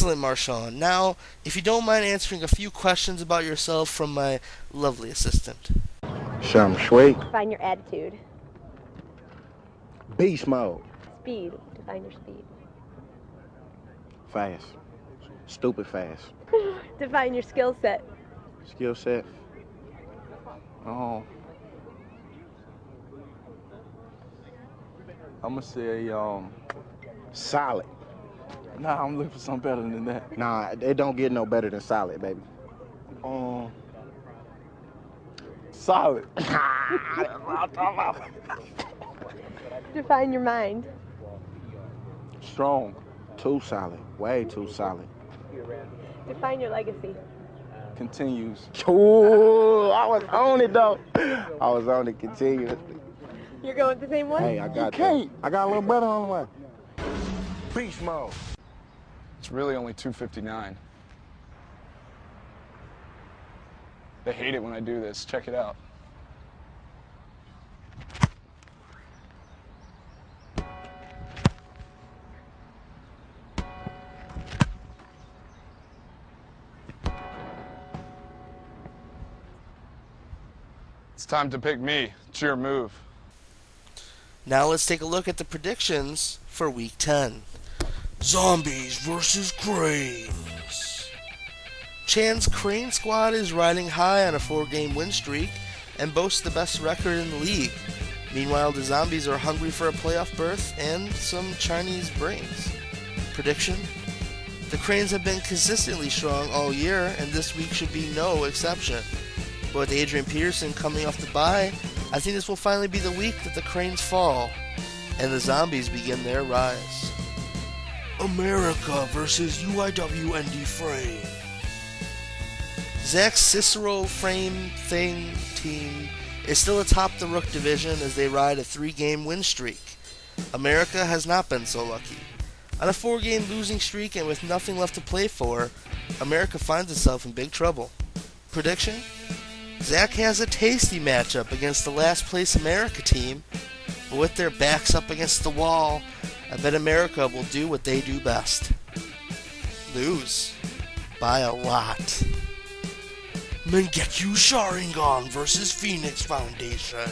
Excellent, Marshawn. Now, if you don't mind answering a few questions about yourself from my lovely assistant. Some sweet. Define your attitude. Beast mode. Speed. Define your speed. Fast. Stupid fast. Define your skill set. Skill set. I'm gonna say, Solid. nah, I'm looking for something better than that. Nah, it don't get no better than solid, baby. Solid. Define your mind. Strong. Too solid. Way too solid. Define your legacy. Continues. Ooh, I was on it, though. I was on it continuously. You're going the same way? Hey, I got can't. that. I got a little better on the way. Beast mode. It's really only $2.59. They hate it when I do this. Check it out. It's time to pick me. It's your move. Now let's take a look at the predictions for Week 10. Zombies versus Cranes. Chan's Crane squad is riding high on a 4-game win streak and boasts the best record in the league. Meanwhile, the Zombies are hungry for a playoff berth and some Chinese brains. Prediction? The Cranes have been consistently strong all year, and this week should be no exception. But with Adrian Peterson coming off the bye, I think this will finally be the week that the Cranes fall and the Zombies begin their rise. America versus UIW ND Frame. Zach's Cicero Frame Thing team is still atop the Rook division as they ride a 3-game win streak. America has not been so lucky. On a 4-game losing streak and with nothing left to play for, America finds itself in big trouble. Prediction? Zach has a tasty matchup against the last place America team, but with their backs up against the wall, I bet America will do what they do best. Lose. By a lot. Mangekyo Sharingan versus Phoenix Foundation.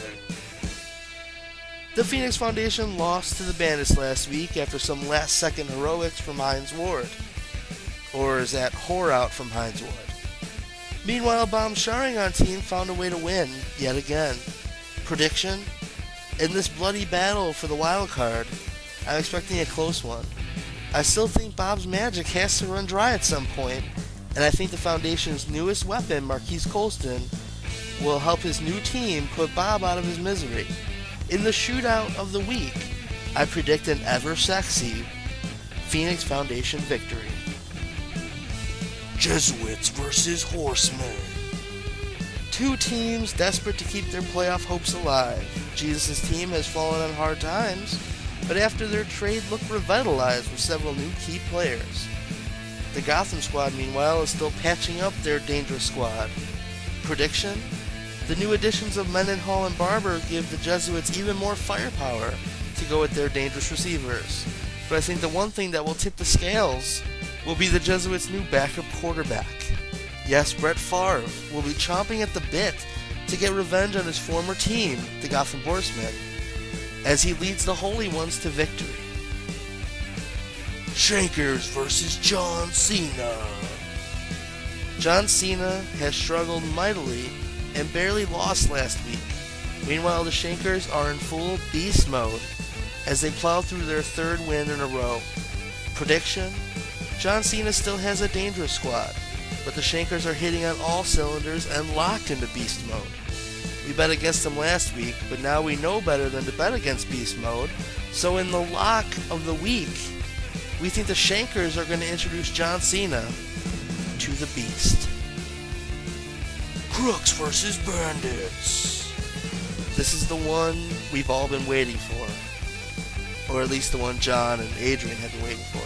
The Phoenix Foundation lost to the Bandits last week after some last-second heroics from Hines Ward. Or is that whore out from Hines Ward? Meanwhile, Bomb Sharingan team found a way to win, yet again. Prediction? In this bloody battle for the wild card, I'm expecting a close one. I still think Bob's magic has to run dry at some point, and I think the Foundation's newest weapon, Marquise Colston, will help his new team put Bob out of his misery. In the shootout of the week, I predict an ever-sexy Phoenix Foundation victory. Jesuits versus Horsemen. Two teams desperate to keep their playoff hopes alive. Jesus' team has fallen on hard times, but after their trade looked revitalized with several new key players. The Gotham squad, meanwhile, is still patching up their dangerous squad. Prediction? The new additions of Mendenhall and Barber give the Jesuits even more firepower to go with their dangerous receivers. But I think the one thing that will tip the scales will be the Jesuits' new backup quarterback. Yes, Brett Favre will be chomping at the bit to get revenge on his former team, the Gotham Horsemen, as he leads the Holy Ones to victory. Shankers versus John Cena. John Cena has struggled mightily and barely lost last week. Meanwhile, the Shankers are in full beast mode as they plow through their 3rd win in a row. Prediction? John Cena still has a dangerous squad, but the Shankers are hitting on all cylinders and locked into beast mode. We bet against them last week, but now we know better than to bet against beast mode, so in the lock of the week, we think the Shankers are going to introduce John Cena to the beast. Crooks versus Bandits. This is the one we've all been waiting for, or at least the one John and Adrian have been waiting for.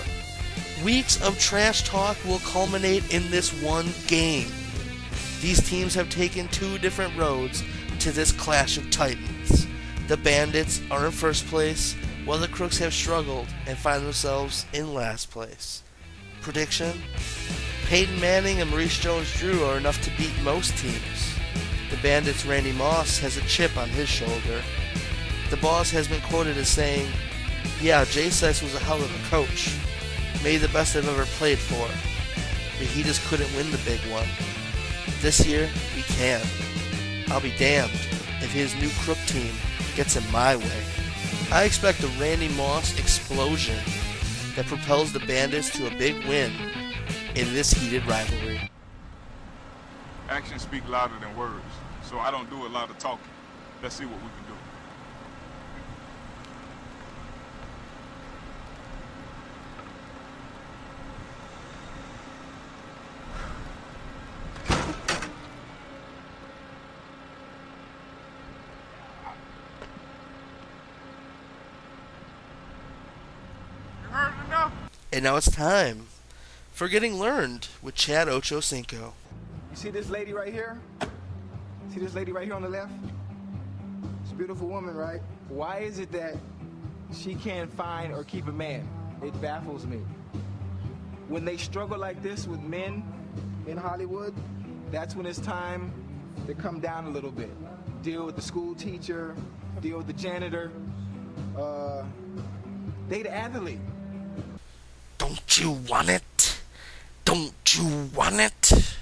Weeks of trash talk will culminate in this one game. These teams have taken 2 different roads to this clash of titans. The Bandits are in first place, while the Crooks have struggled and find themselves in last place. prediction? Peyton Manning and Maurice Jones-Drew are enough to beat most teams. The Bandits' Randy Moss has a chip on his shoulder. The boss has been quoted as saying, "Yeah, Jay Sykes was a hell of a coach. Maybe the best I've ever played for. But he just couldn't win the big one. This year, we can. I'll be damned if his new crook team gets in my way." I expect a Randy Moss explosion that propels the Bandits to a big win in this heated rivalry. Actions speak louder than words, so I don't do a lot of talking. Let's see what we can do. You heard enough? And now it's time for Getting Learned with Chad Ochocinco. You see this lady right here? See this lady right here on the left? It's a beautiful woman, right? Why is it that she can't find or keep a man? It baffles me. When they struggle like this with men in Hollywood, that's when it's time to come down a little bit. Deal with the school teacher, deal with the janitor, date an athlete. Don't you want it? Don't you want it?